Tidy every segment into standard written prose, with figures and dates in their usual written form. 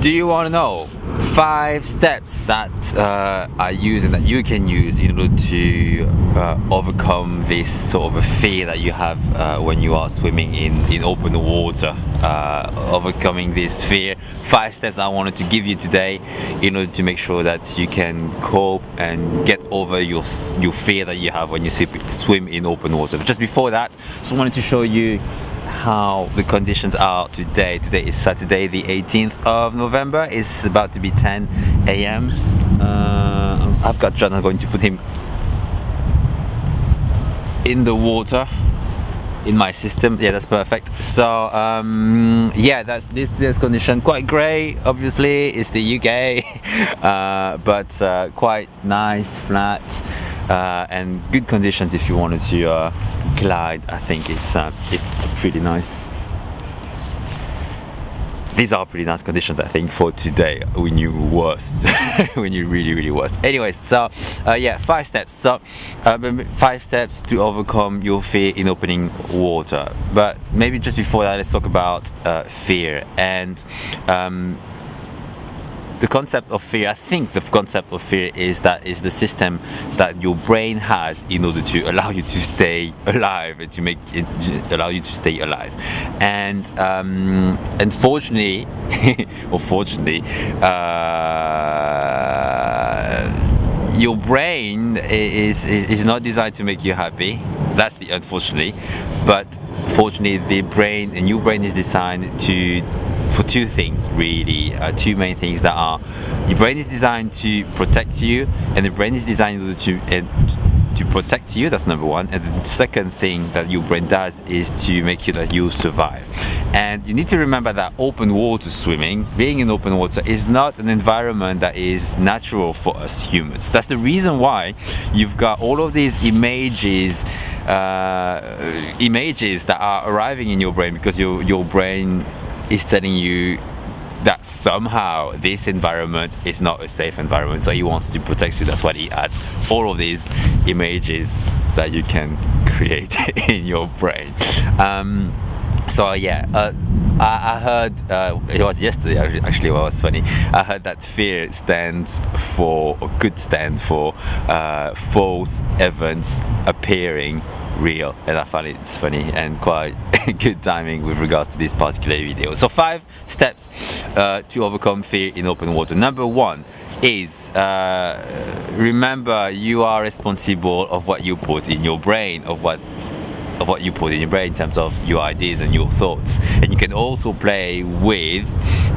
Do you want to know 5 steps that I use and that you can use in order to overcome this sort of a fear that you have when you are swimming in open water? Overcoming this fear. 5 steps that I wanted to give you today in order to make sure that you can cope and get over your fear that you have when you swim in open water. But just before that, just wanted to show you how the conditions are today. Today is Saturday the 18th of November. It's about to be 10 a.m. I've got John. I'm going to put him in the water in my system. Yeah, that's perfect. So yeah, that's this condition. Quite grey, obviously. It's the UK, but quite nice, flat, and good conditions if you wanted to glide. I think it's pretty nice. These are pretty nice conditions, I think, for today when you worst, when you really worst. Anyways, so yeah, 5 steps. So 5 steps to overcome your fear in opening water. But maybe just before that, let's talk about fear and the concept of fear. I think the concept of fear is the system that your brain has in order to allow you to stay alive and to make it allow you to stay alive. And unfortunately, or fortunately, your brain is not designed to make you happy. That's the unfortunately, but fortunately, your brain is designed for 2 things really, 2 main things that are: your brain is designed to protect you, and the brain is designed to protect you. That's number 1. And the second thing that your brain does is to make sure that you survive. And you need to remember that open water swimming, being in open water, is not an environment that is natural for us humans. That's the reason why you've got all of these images that are arriving in your brain, because your brain is telling you that somehow this environment is not a safe environment, so he wants to protect you. That's why he adds all of these images that you can create in your brain. So yeah, I heard, it was yesterday actually, what was funny, I heard that fear could stand for false events appearing real, and I found it's funny and quite good timing with regards to this particular video. So 5 steps to overcome fear in open water. Number 1 is remember you are responsible of what you put in your brain, of what you put in your brain in terms of your ideas and your thoughts. And you can also play with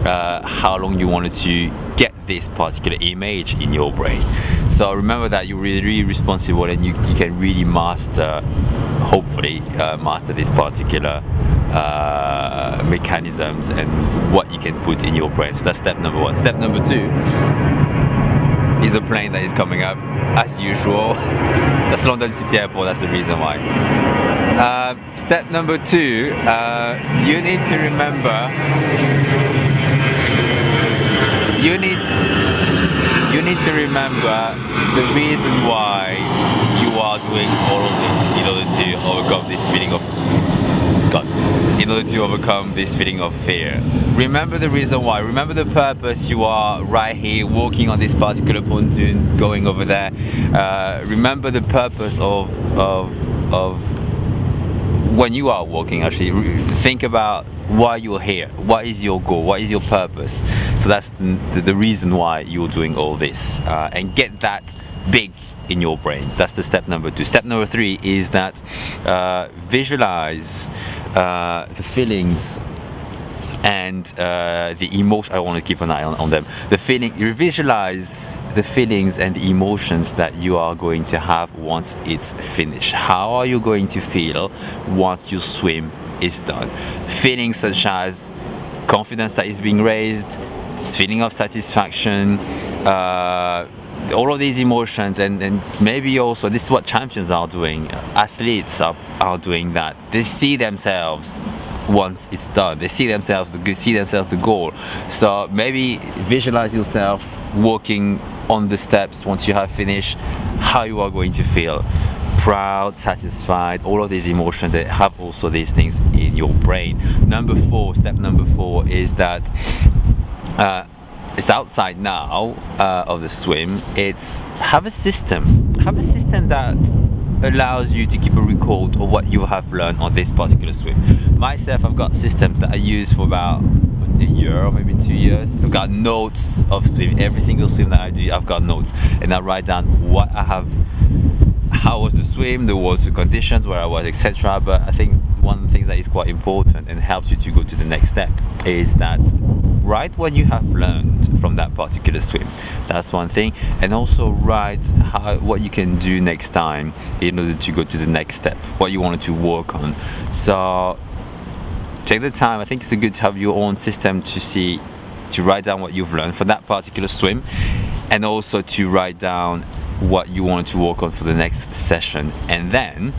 how long you wanted to get this particular image in your brain. So remember that you're really responsible, and you can really hopefully master this particular mechanisms and what you can put in your brain. So that's step number 1. Step number 2 is a plane that is coming up as usual. That's London City Airport. That's the reason why. Step number 2, you need to remember the reason why you are doing all of this in order to overcome this feeling of fear. Remember the reason why. Remember the purpose. You are right here walking on this particular pontoon, going over there. Remember the purpose of when you are walking. Actually, think about why you're here. What is your goal? What is your purpose? So that's the reason why you're doing all this, and get that big in your brain. That's the step number 2. Step number 3 is that visualize the feelings and the emotion. I want to keep an eye on them. You visualize the feelings and the emotions that you are going to have once it's finished. How are you going to feel once your swim is done? Feelings such as confidence that is being raised, feeling of satisfaction, all of these emotions, and maybe also this is what champions are doing. Athletes are doing that. They see themselves once it's done. They see themselves the goal. So maybe visualize yourself walking on the steps once you have finished, how you are going to feel. Proud, satisfied, all of these emotions that have also these things in your brain. Step number four is that it's outside now of the swim, it's have a system that allows you to keep a record of what you have learned on this particular swim. Myself, I've got systems that I use for about a year or maybe 2 years. I've got notes of swim. Every single swim that I do, I've got notes, and I write down what I have, how was the swim, the water conditions, where I was, etc. But I think one of the things that is quite important and helps you to go to the next step is that write what you have learned from that particular swim. That's one thing. And also write what you can do next time in order to go to the next step, what you wanted to work on. So take the time. I think it's good to have your own system to write down what you've learned for that particular swim, and also to write down what you wanted to work on for the next session. And then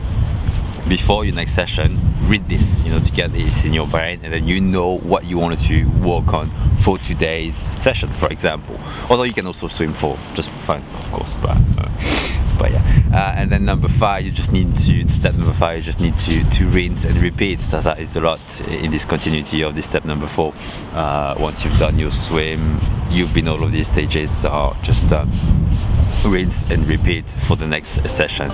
before your next session, read this, to get this in your brain, and then you know what you wanted to work on for today's session, for example. Although you can also swim for just for fun, of course, but yeah. And then step number 5, you just need to rinse and repeat. That is a lot in this continuity of this step number 4. Once you've done your swim, you've been all of these stages, so just rinse and repeat for the next session.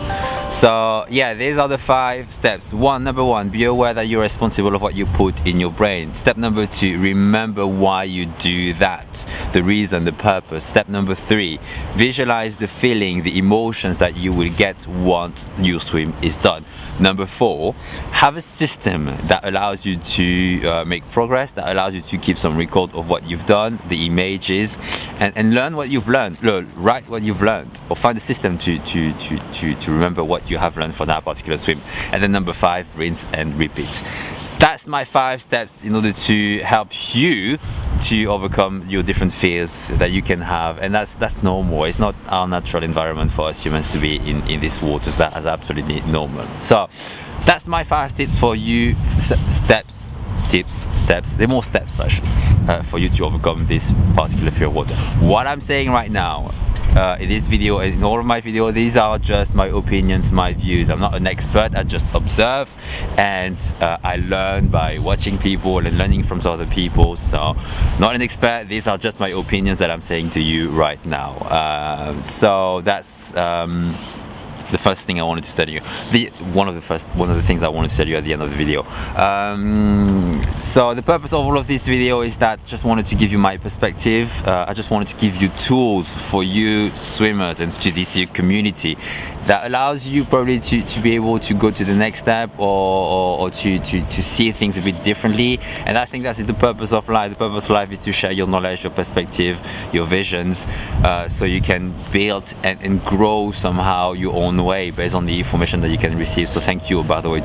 So yeah, these are the 5 steps. Number 1, be aware that you're responsible of what you put in your brain. Step number 2, remember why you do that, the reason, the purpose. Step number 3, visualize the feeling, the emotions that you will get once your swim is done. Number 4, have a system that allows you to make progress, that allows you to keep some record of what you've done, the images, and learn what you've learned. Write what you've learned, or find a system to remember what you have learned for that particular swim. And then number 5, rinse and repeat. That's my 5 steps in order to help you to overcome your different fears that you can have, and that's normal. It's not our natural environment for us humans to be in these waters. That is absolutely normal. So that's my 5 tips for you. Steps. They're more steps actually, for you to overcome this particular fear of water. What I'm saying right now, in this video and in all of my videos, these are just my opinions, my views. I'm not an expert. I just observe, and I learn by watching people and learning from other people. So not an expert. These are just my opinions that I'm saying to you right now. So that's the first thing I wanted to tell you. One of the things I wanted to tell you at the end of the video. So the purpose of all of this video is that I just wanted to give you my perspective. I just wanted to give you tools for you swimmers and to this community that allows you probably to be able to go to the next step, or to see things a bit differently. And I think that's the purpose of life. The purpose of life is to share your knowledge, your perspective, your visions, so you can build and grow somehow your own way based on the information that you can receive. So thank you, by the way,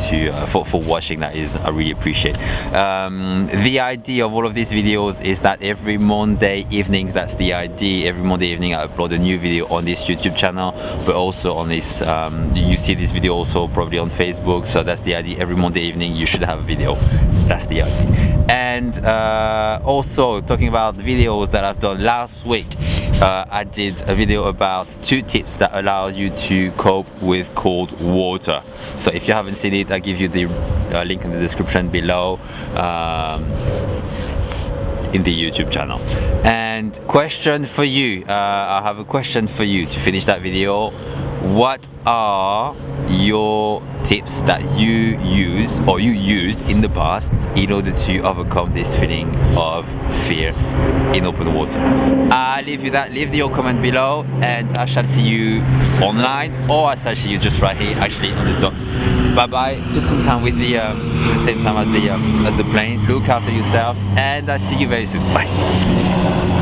for watching. I really appreciate. The idea of all of these videos is that every Monday evening, that's the idea, every Monday evening I upload a new video on this YouTube channel, but also on this, you see this video also probably on Facebook. So that's the idea, every Monday evening you should have a video. That's the idea. And also talking about videos that I've done last week, I did a video about 2 tips that allow you to cope with cold water. So if you haven't seen it, I'll give you the link in the description below, in the YouTube channel. And question for you, I have a question for you to finish that video. What are your tips that you use or you used in the past in order to overcome this feeling of fear in open water? I'll leave you that. Leave your comment below, and I shall see you online, or I shall see you just right here, actually on the docks. Bye bye. Just in time with the same time as the plane. Look after yourself, and I'll see you very soon. Bye.